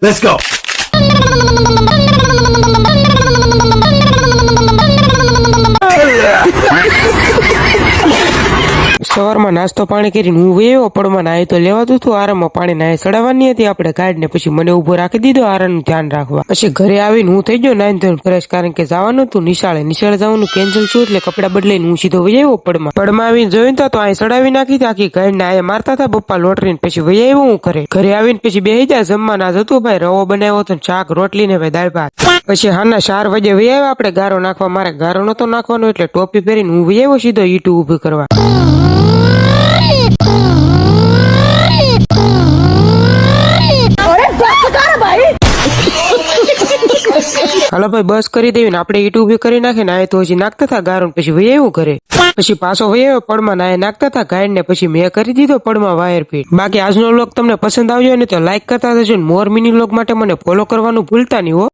Let's go. સવારમાં નાસ્તો પાણી કરીને હું વેવો પડમાં નાહી તો લેવાતું હતું આરામમાં પાણી નાહી ચડાવવાની હતી આપણે કાઢને પછી મને ઉભો રાખી દીધો આરામનું ધ્યાન રાખવા. પછી ઘરે આવીને હું થઈ ગયો નાઈન ધોરણ ફ્રેશ કારણ કે જવાનું હતું નિશાળે જવાનું કેન્સલ છું એટલે કપડા બદલાઈને હું સીધો વૈયાવો પડમાં આવીને જોયું તો અહીં ચડાવી નાખી આખી ગાયને આયા મારતા હતા પપ્પા લોટરીને પછી વૈયાવો હું ઘરે આવીને પછી બેહી જાય જમવાના જતું ભાઈ રવો બનાવ્યો હતો શાક રોટલી ને ભાઈ દાળ ભાત. પછી હાના 4 વાગે વૈયાવ્યા આપણે ગારો નાખવા મારે ગારો નતો નાખવાનો એટલે ટોપી પહેરીને હું વૈયાવો સીધો ઈટું ઊભી કરવા. હાલો ભાઈ બસ કરી દેવી ને આપણે ઈટ ઉભી કરી નાખી ને તો હજી નાખતા હતા ગારું પછી વૈયાવું ઘરે. પછી પાછો વૈયાવો પડમાં નાય નાખતા હતા ગાયડ ને પછી મેં કરી દીધો પડમાં વાયર ફીટ. બાકી આજનો વ્લોગ તમને પસંદ આવ્યો ને તો લાઈક કરતા જજો. મોર મિની વ્લોગ માટે મને ફોલો કરવાનું ભૂલતા નહીં હો.